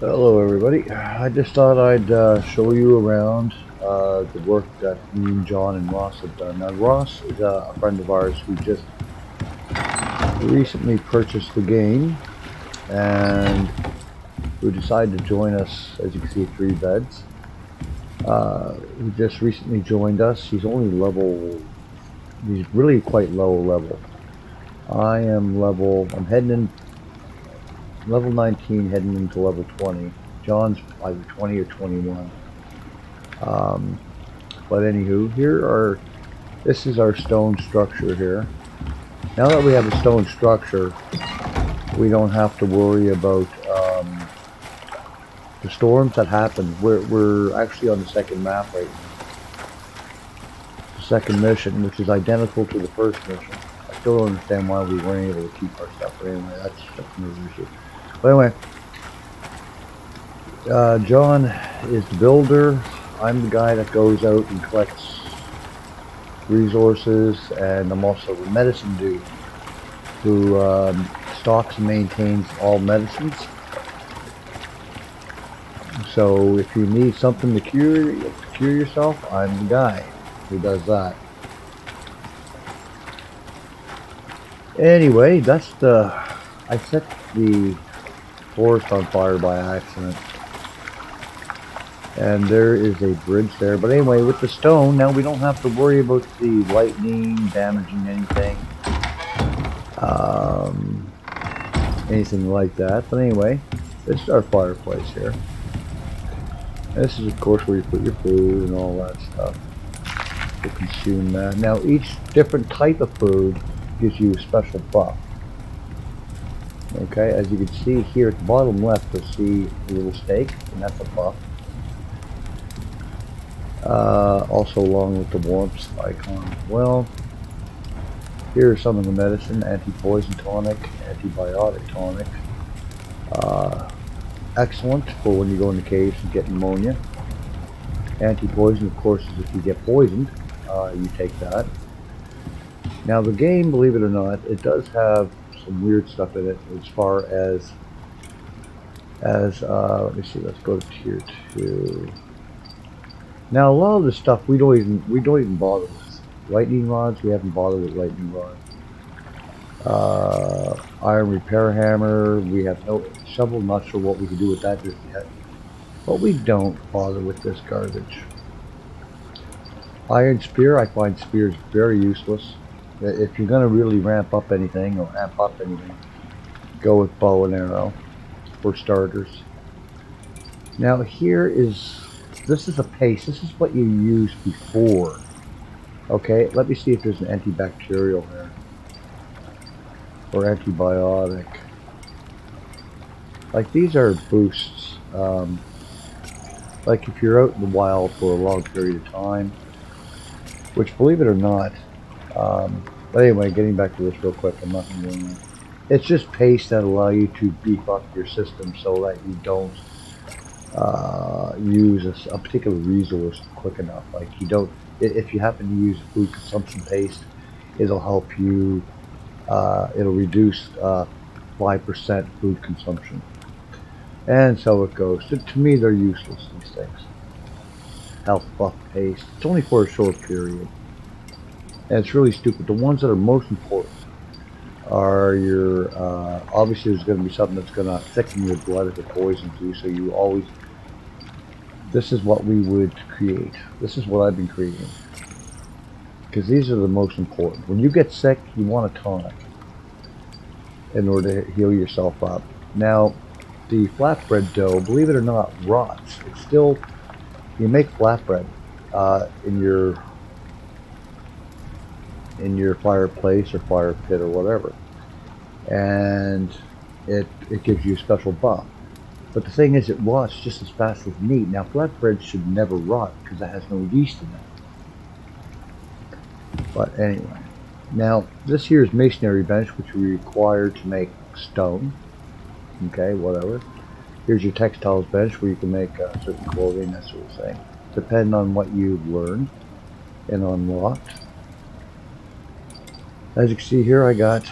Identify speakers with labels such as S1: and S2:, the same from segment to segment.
S1: Hello everybody, I just thought I'd show you around the work that me and John and Ross have done. Now Ross is a friend of ours who just recently purchased the game and who decided to join us. As you can see, 3 beds. He just recently joined us. He's really quite low level. I'm heading in level 19, heading into level 20. John's either 20 or 21. But anywho, this is our stone structure here. Now that we have a stone structure, we don't have to worry about the storms that happen. We're actually on the second map right now. The second mission, which is identical to the first mission. I still don't understand why we weren't able to keep our stuff, but anyway, that's another issue. But anyway, John is the builder. I'm the guy that goes out and collects resources, and I'm also the medicine dude who stocks and maintains all medicines. So if you need something to cure yourself, I'm the guy who does that. Anyway, I set the forest on fire by accident. And there is a bridge there. But anyway, with the stone, now we don't have to worry about the lightning damaging anything. Anything like that. But anyway, this is our fireplace here. This is, of course, where you put your food and all that stuff to consume that. Now, each different type of food gives you a special buff. Okay, as you can see here at the bottom left, you'll see a little steak, and that's a buff. Also along with the warmth icon as well. Here are some of the medicine: anti-poison tonic, antibiotic tonic. Excellent for when you go in the caves and get pneumonia. Anti-poison, of course, is if you get poisoned, you take that. Now the game, believe it or not, it does have some weird stuff in it as far as let me see, let's go to tier 2. Now a lot of the stuff we don't even bother with. Lightning rods, we haven't bothered with lightning rods. Iron repair hammer, we have no shovel, not sure what we can do with that just yet. But we don't bother with this garbage. Iron spear, I find spears very useless. If you're gonna really ramp up anything, go with bow and arrow for starters. Now this is a paste. This is what you used before. Okay, let me see if there's an antibacterial here. Or antibiotic. Like, these are boosts. Like if you're out in the wild for a long period of time. Which, believe it or not, but anyway, getting back to this real quick, I'm not going to do that. It's just paste that allow you to beef up your system so that you don't use a particular resource quick enough. Like, you don't, if you happen to use food consumption paste, it'll help you, it'll reduce 5% food consumption. And so it goes. To me, they're useless, these things. Health buff paste. It's only for a short period. And it's really stupid. The ones that are most important are your, obviously there's going to be something that's going to thicken your blood if it poisons you, so you always, this is what we would create. This is what I've been creating. Because these are the most important. When you get sick, you want a tonic in order to heal yourself up. Now, the flatbread dough, believe it or not, rots. It's still, you make flatbread in your fireplace or fire pit or whatever, and it gives you a special buff. But the thing is, it rots just as fast as meat. Now flatbread should never rot because it has no yeast in it. But anyway, now this here is masonry bench, which we require to make stone. Okay, whatever. Here's your textiles bench where you can make certain clothing, that sort of thing, depending on what you've learned and unlocked. As you can see here, I got,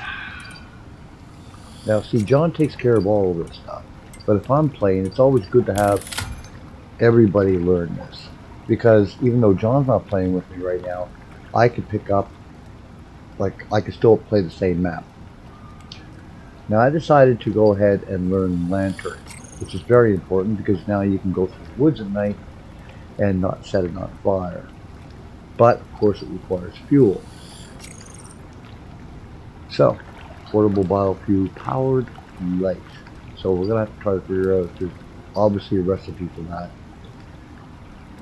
S1: now see, John takes care of all of this stuff. But if I'm playing, it's always good to have everybody learn this. Because even though John's not playing with me right now, I could pick up, like, I could still play the same map. Now I decided to go ahead and learn Lantern, which is very important because now you can go through the woods at night and not set it on fire. But of course it requires fuel. So, portable biofuel powered light. So we're going to have to try to figure out if there's obviously a recipe for that.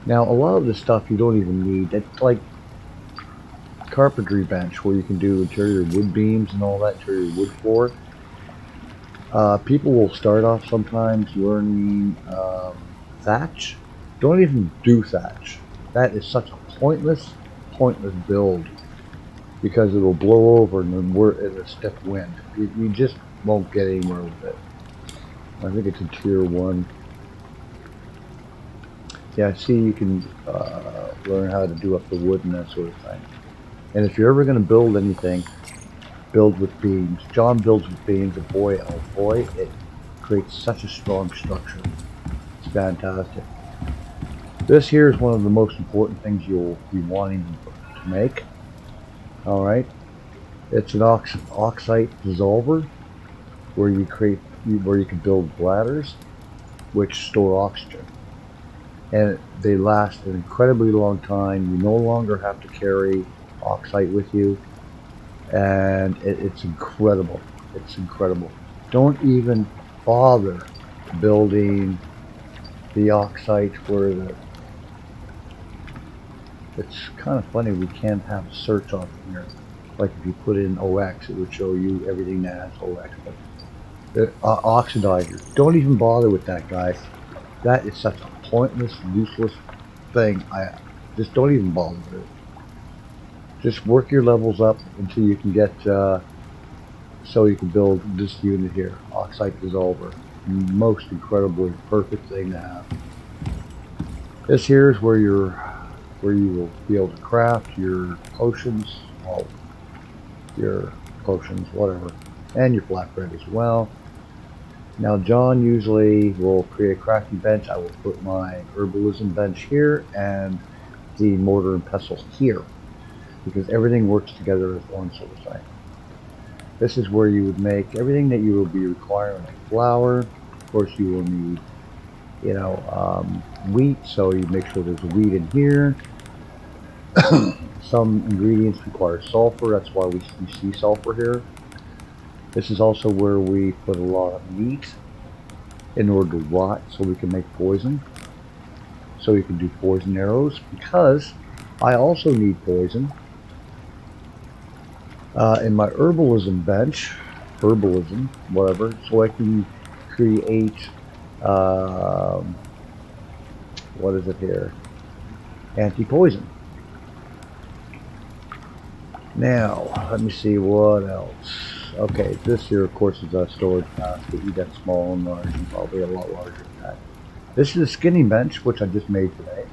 S1: Now a lot of this stuff you don't even need. It's like carpentry bench where you can do interior wood beams and all that, interior wood floor. People will start off sometimes learning thatch. Don't even do thatch. That is such a pointless build because it'll blow over and we're in a stiff wind. You just won't get anywhere with it. I think it's in tier 1. Yeah, see, you can learn how to do up the wood and that sort of thing. And if you're ever going to build anything, build with beams. John builds with beams, and boy, oh boy, it creates such a strong structure. It's fantastic. This here is one of the most important things you'll be wanting to make. Alright, it's an oxide dissolver where you can build bladders which store oxygen. And they last an incredibly long time. You no longer have to carry oxide with you. And it's incredible. It's incredible. Don't even bother building the oxide where it's kind of funny we can't have a search on here. Like if you put in OX, it would show you everything that has OX. But the oxidizer, don't even bother with that, guys. That is such a pointless, useless thing. I just don't even bother with it. Just work your levels up until you can get so you can build this unit here, oxide dissolver. Most incredibly perfect thing to have. This here is where you will be able to craft your potions, whatever, and your flatbread as well. Now John usually will create a crafting bench. I will put my herbalism bench here and the mortar and pestle here, because everything works together as one sort of thing. This is where you would make everything that you will be requiring, like flour. Of course you will need, wheat, so you make sure there's wheat in here. Some ingredients require sulfur, that's why we see sulfur here. This is also where we put a lot of meat in order to rot so we can make poison. So you can do poison arrows, because I also need poison. In my herbalism bench, whatever, so I can create, what is it here? Anti-poison. Now, let me see what else. Okay, this here, of course, is a storage basket. You got small and large, and probably a lot larger than that. This is a skinning bench, which I just made today.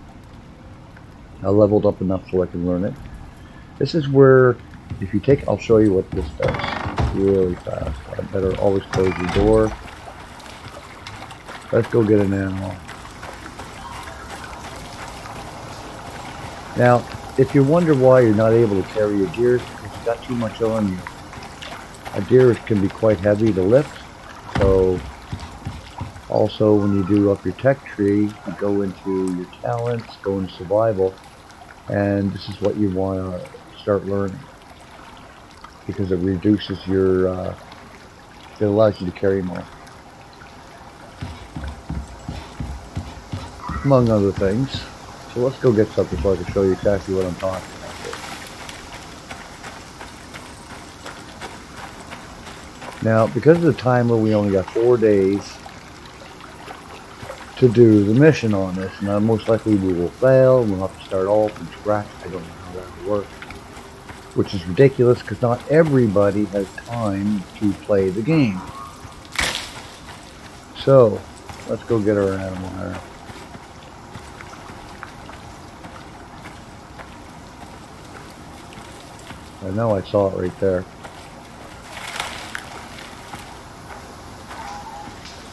S1: I leveled up enough so I can learn it. This is where, if you take, I'll show you what this does really fast. I better always close the door. Let's go get an animal. Now, if you wonder why you're not able to carry your deer, because you've got too much on you. A deer can be quite heavy to lift, so also when you do up your tech tree, you go into your talents, go into survival, and this is what you want to start learning, because it reduces your, it allows you to carry more, among other things. So let's go get something so I can show you exactly what I'm talking about. Now, because of the timer, we only got 4 days to do the mission on this. Now, most likely we will fail. We'll have to start all from scratch. I don't know how that will work. Which is ridiculous, because not everybody has time to play the game. So, let's go get our animal here. I know I saw it right there.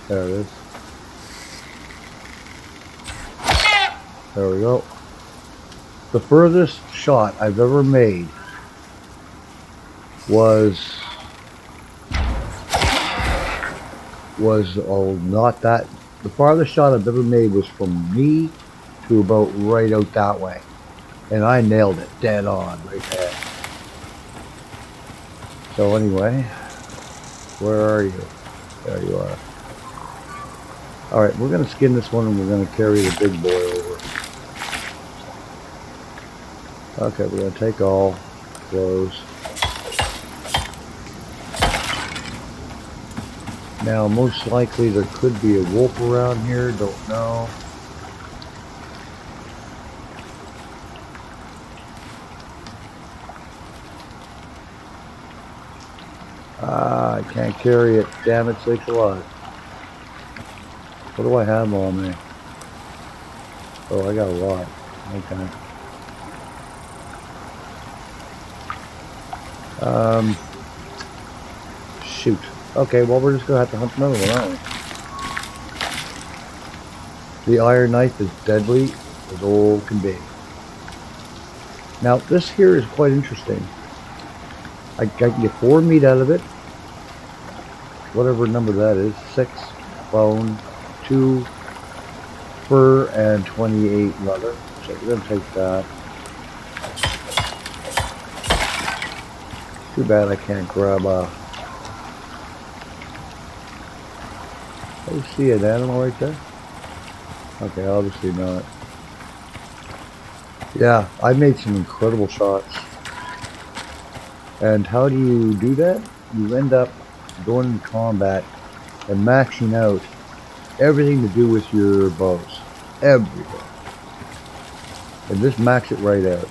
S1: There it is. There we go. The furthest shot I've ever made was not that. The farthest shot I've ever made was from me to about right out that way, and I nailed it dead on right there. So anyway, where are you? There you are. All right, we're gonna skin this one and we're gonna carry the big boy over. Okay, we're gonna take all close. Now, most likely there could be a wolf around here, don't know. Ah, I can't carry it. Damn it, sakes alive. What do I have on me? Oh, I got a lot. Okay. Shoot. Okay, well, we're just gonna have to hunt another one, aren't we? The iron knife is deadly as old can be. Now, this here is quite interesting. I can get 4 meat out of it. Whatever number that is. 6 bone, 2 fur, and 28 leather. So we're gonna take that. Too bad I can't grab a... Oh, see an animal right there? Okay, obviously not. Yeah, I made some incredible shots. And how do you do that? You end up going into combat and maxing out everything to do with your bows. Everything. And just max it right out.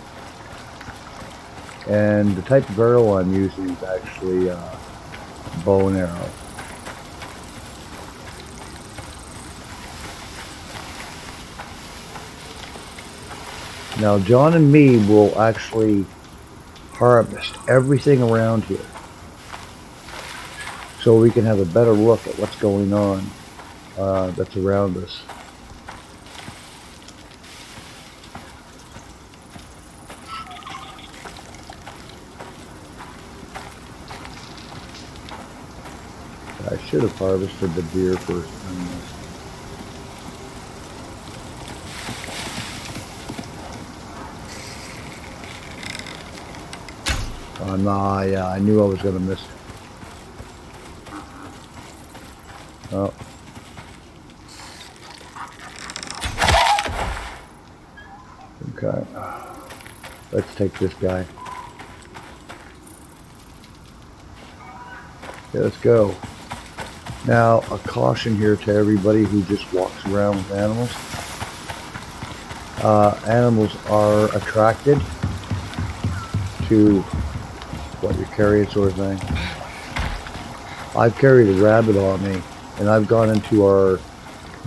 S1: And the type of arrow I'm using is actually a bow and arrow. Now John and me will actually harvest everything around here so we can have a better look at what's going on that's around us. I should have harvested the deer first. Nah, yeah, I knew I was going to miss it. Oh. Okay. Let's take this guy. Okay, let's go. Now, a caution here to everybody who just walks around with animals. Animals are attracted to what you're carrying, sort of thing. I've carried a rabbit on me, and I've gone into our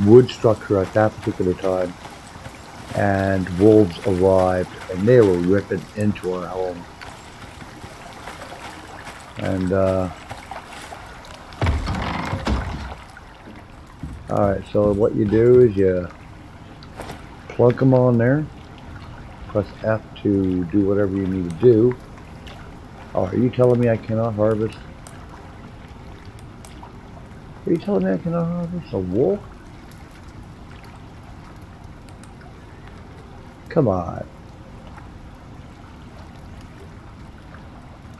S1: wood structure at that particular time, and wolves arrived, and they were ripping into our home. And alright, so what you do is you plunk them on there, press F to do whatever you need to do. Oh, are you telling me I cannot harvest? Are you telling me I cannot harvest a wolf? Come on.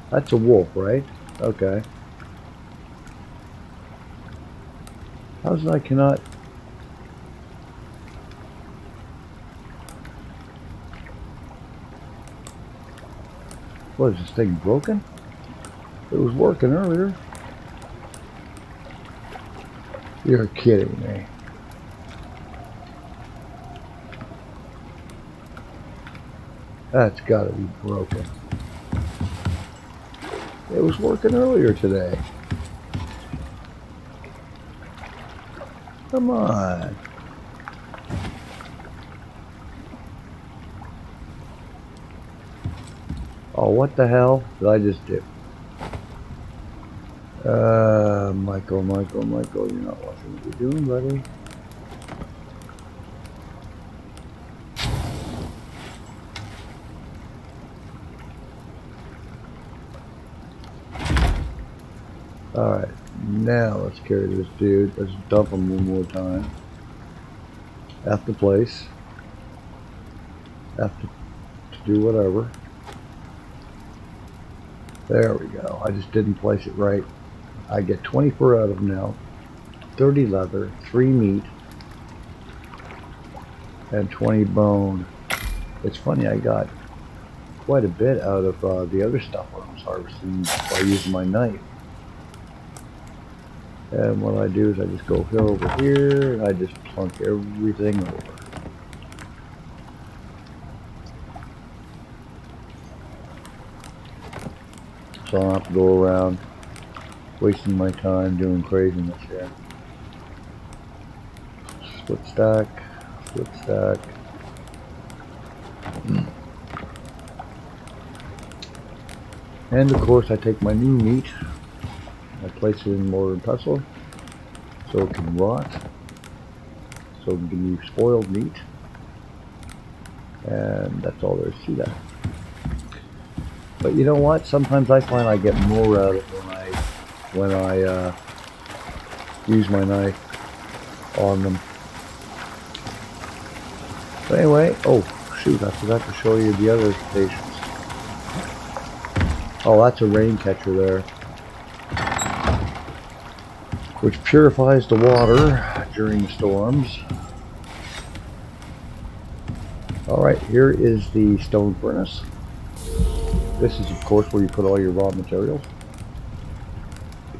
S1: That's a wolf, right? Okay. How's it I cannot... What, is this thing broken? It was working earlier. You're kidding me. That's gotta be broken. It was working earlier today. Come on. Oh, what the hell did I just do? Michael, you're not watching what you're doing, buddy. Alright, now let's carry this dude. Let's dump him one more time. At the place. Have to do whatever. There we go. I just didn't place it right. I get 24 out of them now. 30 leather, 3 meat, and 20 bone. It's funny, I got quite a bit out of the other stuff when I was harvesting by using my knife. And what I do is I just go over here and I just plunk everything over. So I don't have to go around wasting my time doing craziness here. Split stack, split stack. And of course I take my new meat, I place it in mortar and pestle so it can rot, so it can be spoiled meat, and that's all there is to that. But you know what? Sometimes I find I get more out of it when I use my knife on them. But anyway, oh shoot, I forgot to show you the other stations. Oh, that's a rain catcher there, which purifies the water during storms. Alright, here is the stone furnace. This is of course where you put all your raw materials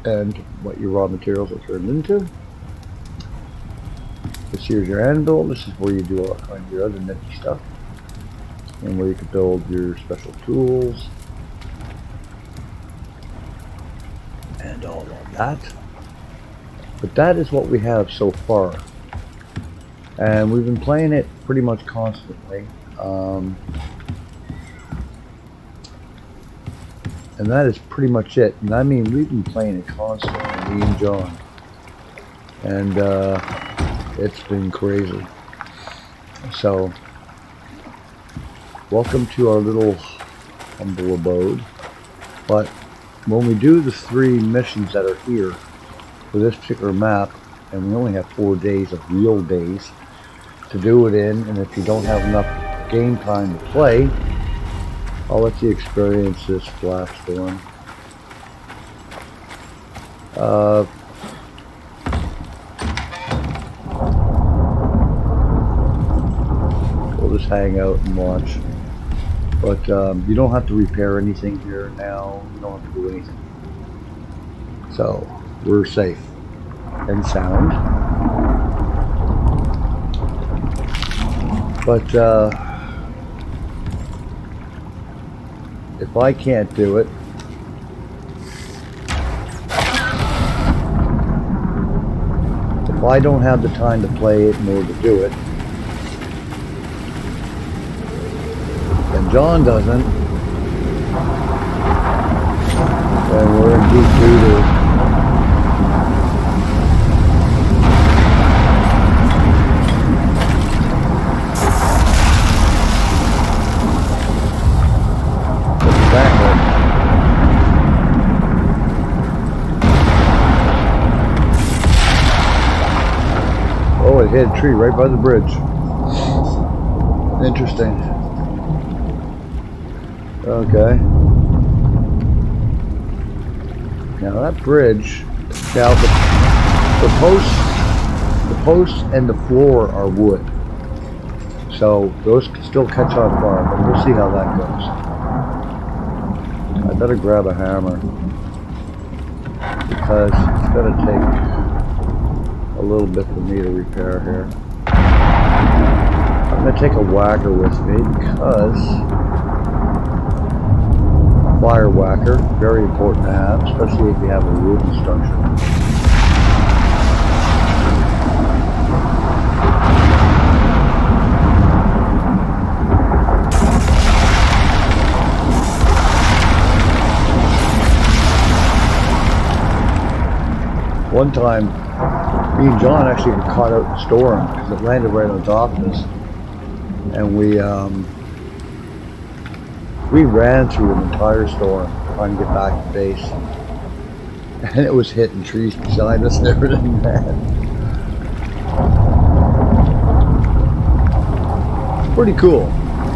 S1: and what your raw materials are turned into. This here's your anvil. This is where you do all kinds of your other nifty stuff and where you can build your special tools and all of that. But that is what we have so far, and we've been playing it pretty much constantly. And that is pretty much it. And I mean, we've been playing it constantly, me and John. And it's been crazy. So, welcome to our little humble abode. But when we do the 3 missions that are here for this particular map, and we only have 4 days of real days to do it in, and if you don't have enough game time to play, I'll let you experience this flash storm. We'll just hang out and watch. But you don't have to repair anything here now. You don't have to do anything. So we're safe and sound. But if I can't do it, if I don't have the time to play it in order to do it, and John doesn't, then we're in deep doo-doo. Oh, it hit a tree right by the bridge. Interesting. Okay. Now that bridge, now the posts and the floor are wood, so those can still catch on fire. But we'll see how that goes. I better grab a hammer because it's gonna take a little bit for me to repair here. I'm gonna take a whacker with me because fire whacker, very important to have, especially if you have a wooden structure. One time, me and John actually got caught out in the storm because it landed right on top of us, and we ran through an entire storm trying to get back to base. And it was hitting trees beside us and everything, man. Pretty cool.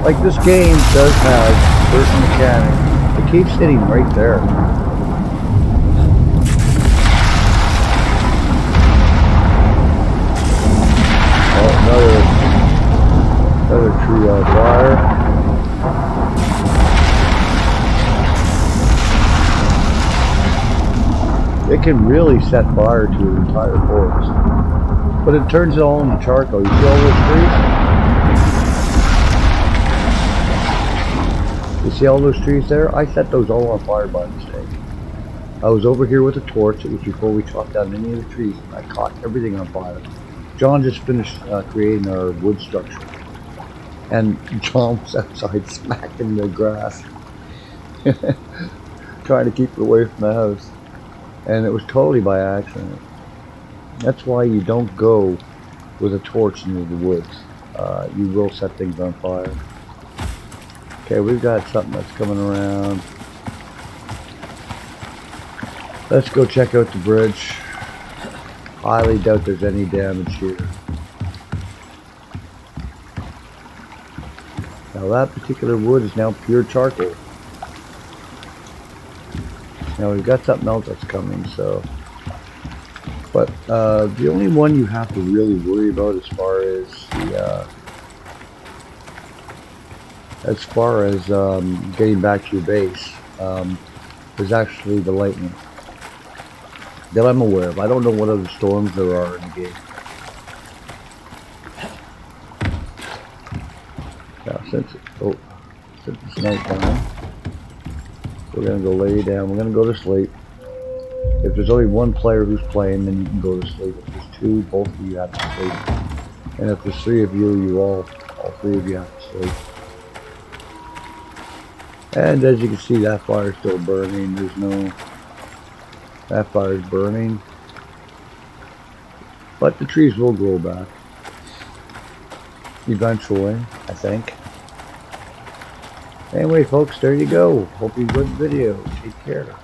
S1: Like, this game does have certain mechanics. It keeps hitting right there. Oh, another tree on fire. It can really set fire to an entire forest. But it turns it all into charcoal. You see all those trees? You see all those trees there? I set those all on fire by mistake. I was over here with a torch. It was before we chopped down any of the trees. And I caught everything on fire. John just finished creating our wood structure. And John was outside smacking the grass. Trying to keep it away from the house. And it was totally by accident. That's why you don't go with a torch into the woods. You will set things on fire. Okay, we've got something that's coming around. Let's go check out the bridge. Highly doubt there's any damage here. Now that particular wood is now pure charcoal. Now we've got something else that's coming, so. But the only one you have to really worry about as far as getting back to your base is actually the lightning that I'm aware of. I don't know what other storms there are in the game. Now since it's nighttime, we're gonna go lay down. We're gonna go to sleep. If there's only one player who's playing, then you can go to sleep. If there's two, both of you have to sleep. And if there's three of you, all three of you have to sleep. And as you can see, that fire's still burning. That fire's burning. But the trees will grow back. Eventually, I think. Anyway, folks, there you go. Hope you enjoyed the video. Take care.